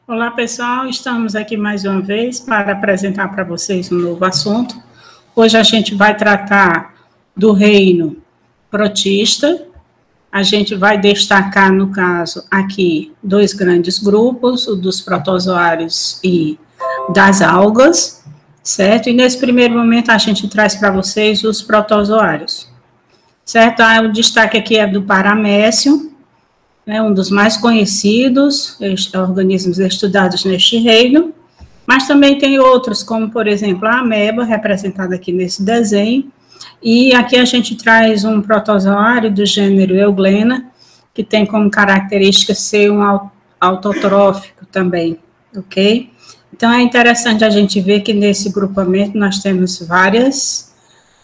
Olá, pessoal, estamos aqui mais uma vez para apresentar para vocês um novo assunto. Hoje a gente vai tratar do reino protista. A gente vai destacar, no caso, aqui, dois grandes grupos, o dos protozoários e das algas, certo? E nesse primeiro momento a gente traz para vocês os protozoários, certo? O destaque aqui é do paramécio, um dos mais conhecidos organismos estudados neste reino, mas também tem outros, como, por exemplo, a ameba, representada aqui nesse desenho, e aqui a gente traz um protozoário do gênero Euglena, que tem como característica ser um autotrófico também, ok? Então, é interessante a gente ver que nesse grupamento nós temos várias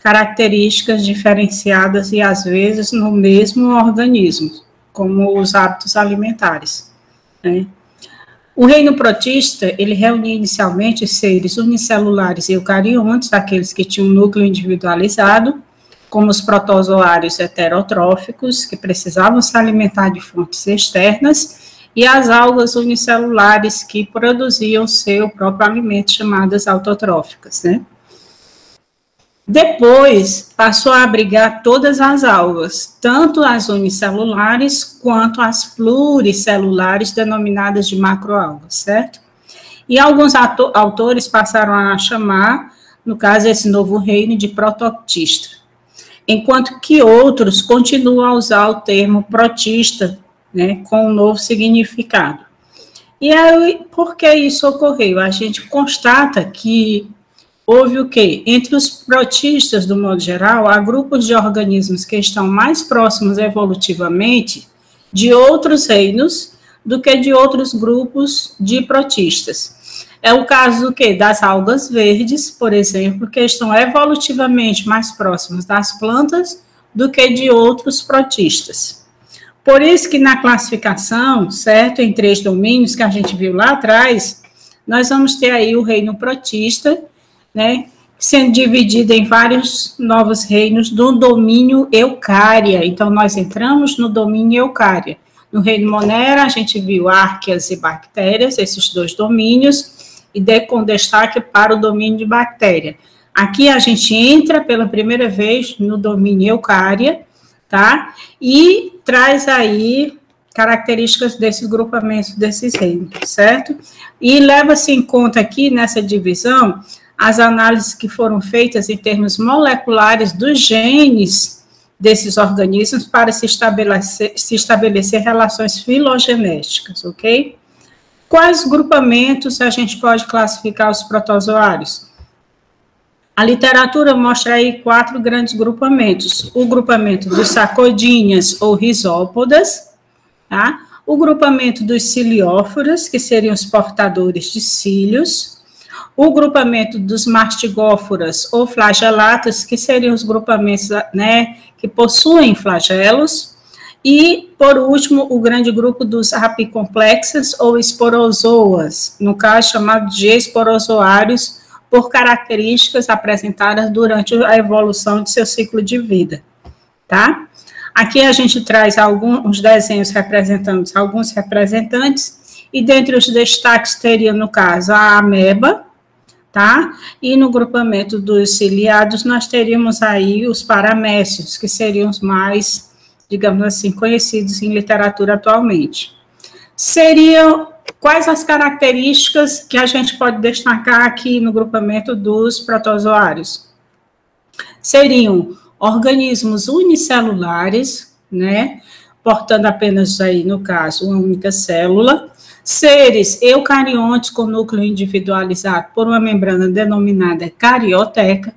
características diferenciadas e, às vezes, no mesmo organismo, como os hábitos alimentares, né? O reino protista, ele reunia inicialmente seres unicelulares e eucariontes, aqueles que tinham um núcleo individualizado, como os protozoários heterotróficos, que precisavam se alimentar de fontes externas, e as algas unicelulares, que produziam seu próprio alimento, chamadas autotróficas, né? Depois, passou a abrigar todas as algas, tanto as unicelulares quanto as pluricelulares, denominadas de macroalgas, certo? E alguns autores passaram a chamar, no caso, esse novo reino de protoctista, enquanto que outros continuam a usar o termo protista, né, com um novo significado. E aí, por que isso ocorreu? A gente constata que houve o quê? Entre os protistas, do modo geral, há grupos de organismos que estão mais próximos evolutivamente de outros reinos do que de outros grupos de protistas. É o caso do quê? Das algas verdes, por exemplo, que estão evolutivamente mais próximas das plantas do que de outros protistas. Por isso que na classificação, certo, em 3 domínios que a gente viu lá atrás, nós vamos ter aí o reino protista, né, sendo dividido em vários novos reinos do domínio Eucária. Então, nós entramos no domínio Eucária. No reino Monera, a gente viu árqueas e bactérias, esses dois domínios, e com destaque para o domínio de bactéria. Aqui a gente entra pela primeira vez no domínio Eucária, tá? E traz aí características desses grupamentos desses reinos, certo? E leva-se em conta aqui, nessa divisão, as análises que foram feitas em termos moleculares dos genes desses organismos para se estabelecer relações filogenéticas, ok? Quais grupamentos a gente pode classificar os protozoários? A literatura mostra aí 4 grandes grupamentos. O grupamento dos sacodinhas ou risópodas, tá? O grupamento dos cilióforas, que seriam os portadores de cílios. O grupamento dos mastigóforas ou flagelatos, que seriam os grupamentos, né, que possuem flagelos. E, por último, o grande grupo dos apicomplexas ou esporozoas, no caso chamado de esporozoários, por características apresentadas durante a evolução de seu ciclo de vida, tá? Aqui a gente traz alguns desenhos representando alguns representantes, e dentre os destaques teria, no caso, a ameba, tá? E no grupamento dos ciliados, nós teríamos aí os paramécios, que seriam os mais, digamos assim, conhecidos em literatura atualmente. Quais as características que a gente pode destacar aqui no grupamento dos protozoários? Seriam organismos unicelulares, né? Portando apenas aí, no caso, uma única célula. Seres eucariontes com núcleo individualizado por uma membrana denominada carioteca.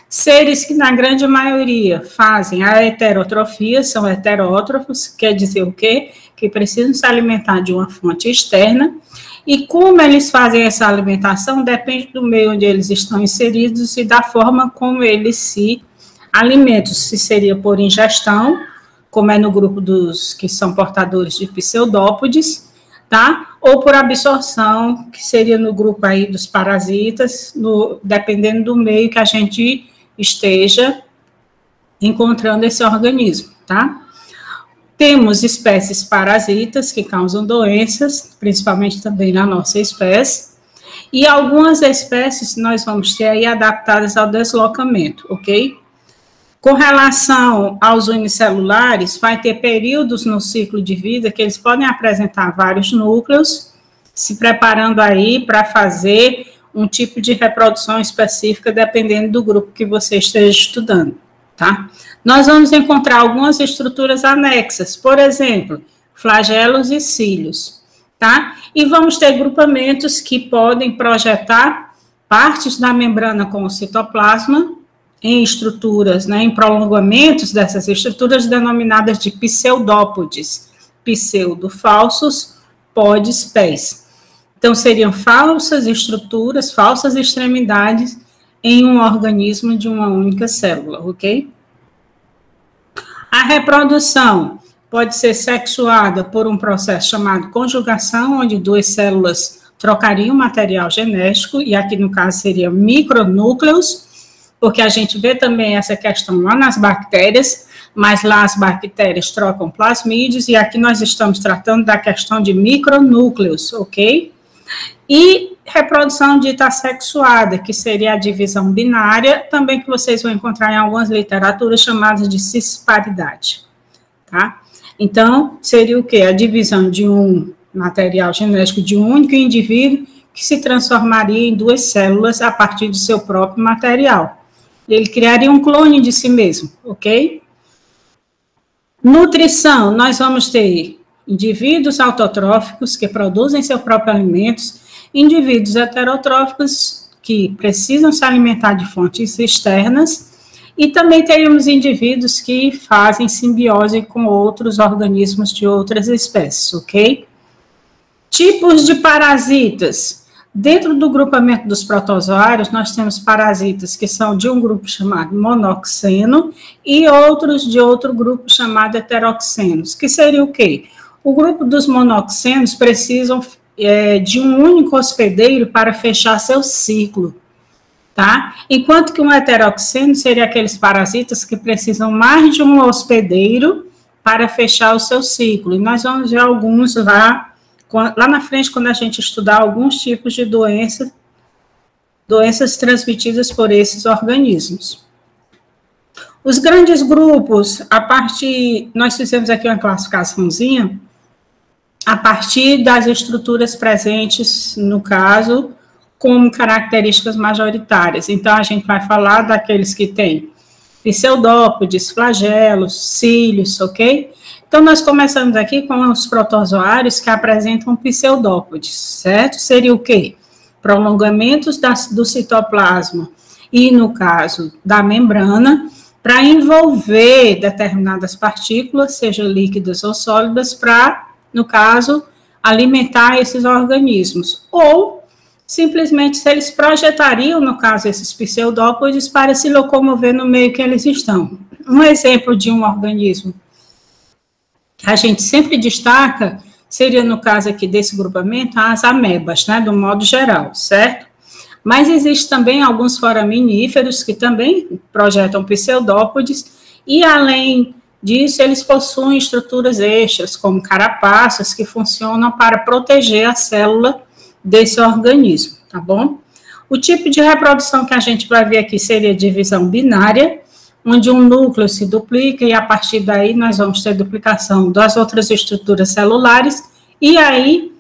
Seres que, na grande maioria, fazem a heterotrofia, são heterótrofos, quer dizer o quê? Que precisam se alimentar de uma fonte externa. E como eles fazem essa alimentação depende do meio onde eles estão inseridos e da forma como eles se alimentam. Se seria por ingestão, como é no grupo dos que são portadores de pseudópodes, tá? Ou por absorção, que seria no grupo aí dos parasitas, dependendo do meio que a gente esteja encontrando esse organismo, tá? Temos espécies parasitas que causam doenças, principalmente também na nossa espécie, e algumas espécies nós vamos ter aí adaptadas ao deslocamento, ok? Com relação aos unicelulares, vai ter períodos no ciclo de vida que eles podem apresentar vários núcleos, se preparando aí para fazer um tipo de reprodução específica, dependendo do grupo que você esteja estudando, tá? Nós vamos encontrar algumas estruturas anexas, por exemplo, flagelos e cílios, tá? E vamos ter grupamentos que podem projetar partes da membrana com o citoplasma em estruturas, né, em prolongamentos dessas estruturas denominadas de pseudópodes, pseudo-falsos, podes, pés. Então, seriam falsas estruturas, falsas extremidades em um organismo de uma única célula, ok? A reprodução pode ser sexuada por um processo chamado conjugação, onde duas células trocariam material genético, e aqui no caso seriam micronúcleos, porque a gente vê também essa questão lá nas bactérias, mas lá as bactérias trocam plasmídeos, e aqui nós estamos tratando da questão de micronúcleos, ok? E reprodução dita assexuada, que seria a divisão binária, também que vocês vão encontrar em algumas literaturas chamadas de cisparidade, tá? Então, seria o quê? A divisão de um material genético de um único indivíduo que se transformaria em duas células a partir do seu próprio material. Ele criaria um clone de si mesmo, ok? Nutrição, nós vamos ter indivíduos autotróficos que produzem seus próprios alimentos, indivíduos heterotróficos que precisam se alimentar de fontes externas, e também teríamos indivíduos que fazem simbiose com outros organismos de outras espécies, ok? Tipos de parasitas. Dentro do grupamento dos protozoários, nós temos parasitas que são de um grupo chamado monoxeno e outros de outro grupo chamado heteroxenos, que seria o quê? O grupo dos monoxenos precisam de um único hospedeiro para fechar seu ciclo, tá? Enquanto que um heteroxeno seria aqueles parasitas que precisam mais de um hospedeiro para fechar o seu ciclo. E nós vamos ver alguns lá na frente, quando a gente estudar alguns tipos de doenças transmitidas por esses organismos. Os grandes grupos, nós fizemos aqui uma classificaçãozinha, a partir das estruturas presentes, no caso, como características majoritárias. Então, a gente vai falar daqueles que têm pseudópodes, flagelos, cílios, ok? Então, nós começamos aqui com os protozoários que apresentam pseudópodes, certo? Seria o quê? Prolongamentos do citoplasma e, no caso, da membrana, para envolver determinadas partículas, sejam líquidas ou sólidas, para, no caso, alimentar esses organismos. Ou, simplesmente, se eles projetariam, no caso, esses pseudópodes para se locomover no meio que eles estão. Um exemplo de um organismo que a gente sempre destaca seria, no caso aqui desse grupamento, as amebas, né, do modo geral, certo? Mas existe também alguns foraminíferos que também projetam pseudópodes, e além disso, eles possuem estruturas extras, como carapaças, que funcionam para proteger a célula desse organismo, tá bom? O tipo de reprodução que a gente vai ver aqui seria divisão binária, onde um núcleo se duplica e a partir daí nós vamos ter duplicação das outras estruturas celulares, e aí,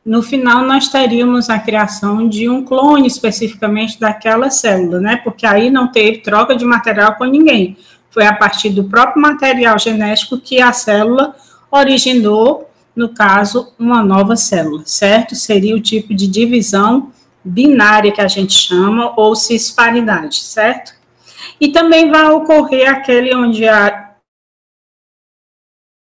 no final, nós teríamos a criação de um clone especificamente daquela célula, né? Porque aí não teve troca de material com ninguém. Foi a partir do próprio material genético que a célula originou, no caso, uma nova célula, certo? Seria o tipo de divisão binária que a gente chama, ou cisparidade, certo? E também vai ocorrer aquele onde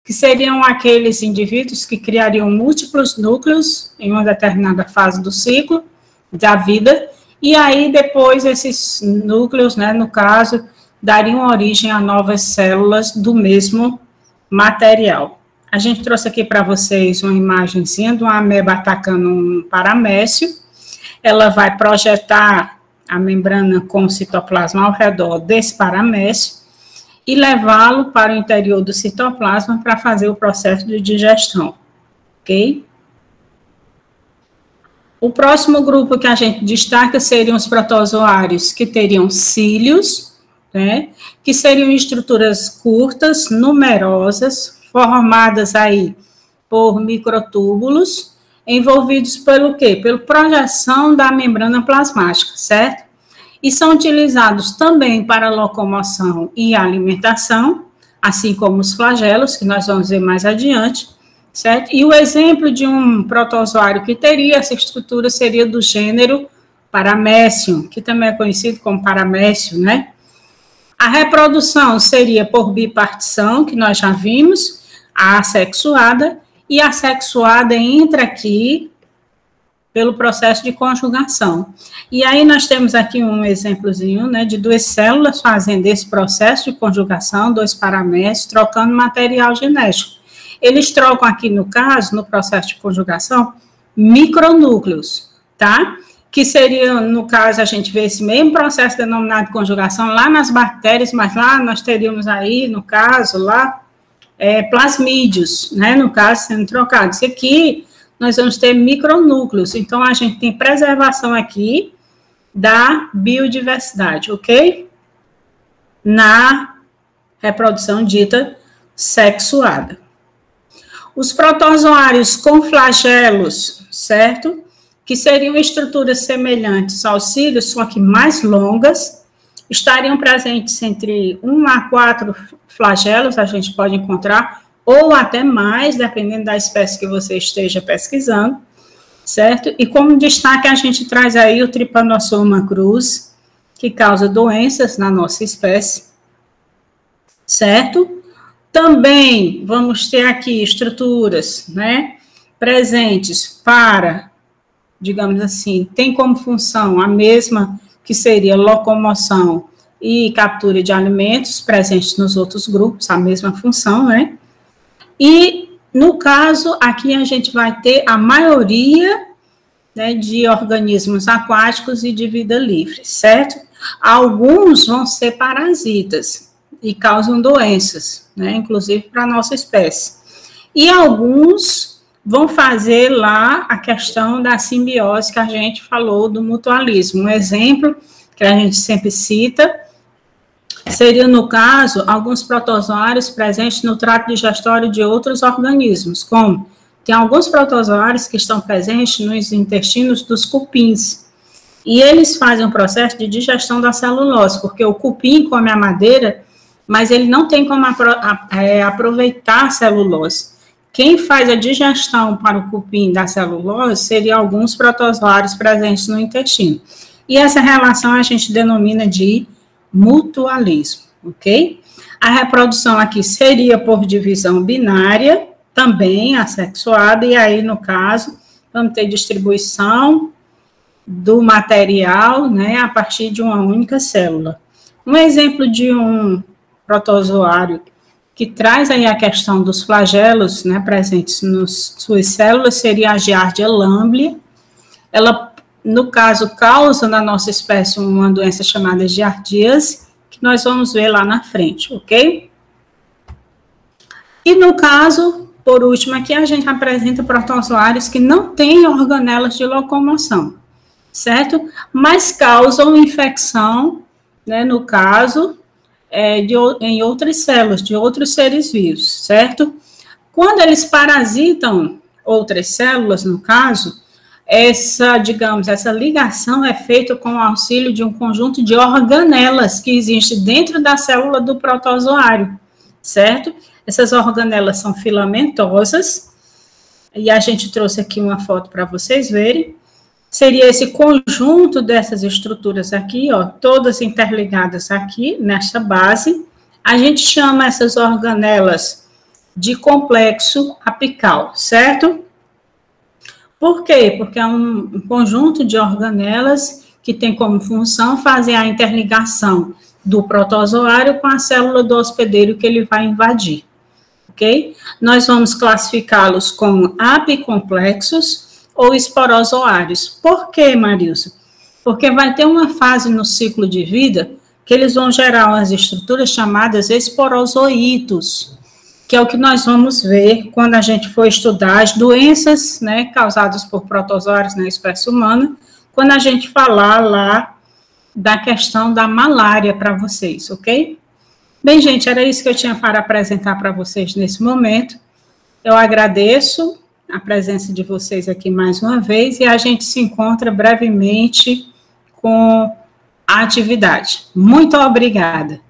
que seriam aqueles indivíduos que criariam múltiplos núcleos em uma determinada fase do ciclo da vida, e aí depois esses núcleos, né, no caso, dariam origem a novas células do mesmo material. A gente trouxe aqui para vocês uma imagenzinha de uma ameba atacando um paramécio. Ela vai projetar a membrana com o citoplasma ao redor desse paramécio, e levá-lo para o interior do citoplasma para fazer o processo de digestão, ok? O próximo grupo que a gente destaca seriam os protozoários, que teriam cílios, né, que seriam estruturas curtas, numerosas, formadas aí por microtúbulos, envolvidos pelo quê? Pela projeção da membrana plasmática, certo? E são utilizados também para locomoção e alimentação, assim como os flagelos, que nós vamos ver mais adiante, certo? E o exemplo de um protozoário que teria essa estrutura seria do gênero Paramecium, que também é conhecido como Paramecium, né? A reprodução seria por bipartição, que nós já vimos, a assexuada, e a assexuada entra aqui pelo processo de conjugação. E aí nós temos aqui um exemplozinho, né, de duas células fazendo esse processo de conjugação, dois paramécios, trocando material genético. Eles trocam aqui, no caso, no processo de conjugação, micronúcleos, tá? Que seria, no caso, a gente vê esse mesmo processo denominado de conjugação lá nas bactérias, mas lá nós teríamos aí, no caso, lá, plasmídeos, né, no caso, sendo trocados. Isso aqui, nós vamos ter micronúcleos, então a gente tem preservação aqui da biodiversidade, ok? Na reprodução dita sexuada. Os protozoários com flagelos, certo? Que seriam estruturas semelhantes aos cílios, só que mais longas, estariam presentes entre 1 a 4 flagelos, a gente pode encontrar, ou até mais, dependendo da espécie que você esteja pesquisando, certo? E como destaque, a gente traz aí o Trypanosoma cruz, que causa doenças na nossa espécie, certo? Também vamos ter aqui estruturas, né, presentes para, digamos assim, tem como função a mesma que seria locomoção e captura de alimentos, presentes nos outros grupos, a mesma função, né? E, no caso, aqui a gente vai ter a maioria, né, de organismos aquáticos e de vida livre, certo? Alguns vão ser parasitas e causam doenças, né, inclusive para a nossa espécie. E alguns vão fazer lá a questão da simbiose que a gente falou do mutualismo. Um exemplo que a gente sempre cita seria, no caso, alguns protozoários presentes no trato digestório de outros organismos, como tem alguns protozoários que estão presentes nos intestinos dos cupins, e eles fazem um processo de digestão da celulose, porque o cupim come a madeira, mas ele não tem como aproveitar a celulose. Quem faz a digestão para o cupim da celulose seria alguns protozoários presentes no intestino. E essa relação a gente denomina de mutualismo, ok? A reprodução aqui seria por divisão binária, também assexuada, e aí, no caso, vamos ter distribuição do material, né, a partir de uma única célula. Um exemplo de um protozoário que traz aí a questão dos flagelos, né, presentes nas suas células seria a Giardia lamblia. Ela, no caso, causa na nossa espécie uma doença chamada giardíase, que nós vamos ver lá na frente, ok? E no caso, por último, aqui a gente apresenta protozoários que não têm organelas de locomoção, certo? Mas causam infecção, né, no caso, em outras células, de outros seres vivos, certo? Quando eles parasitam outras células, no caso, essa ligação é feita com o auxílio de um conjunto de organelas que existe dentro da célula do protozoário, certo? Essas organelas são filamentosas, e a gente trouxe aqui uma foto para vocês verem. Seria esse conjunto dessas estruturas aqui, ó, todas interligadas aqui, nessa base. A gente chama essas organelas de complexo apical, certo? Por quê? Porque é um conjunto de organelas que tem como função fazer a interligação do protozoário com a célula do hospedeiro que ele vai invadir, ok? Nós vamos classificá-los como apicomplexos ou esporozoários. Por quê, Marilson? Porque vai ter uma fase no ciclo de vida que eles vão gerar umas estruturas chamadas esporozoítos, que é o que nós vamos ver quando a gente for estudar as doenças, né, causadas por protozoários na espécie humana, quando a gente falar lá da questão da malária para vocês, ok? Bem, gente, era isso que eu tinha para apresentar para vocês nesse momento. Eu agradeço a presença de vocês aqui mais uma vez e a gente se encontra brevemente com a atividade. Muito obrigada.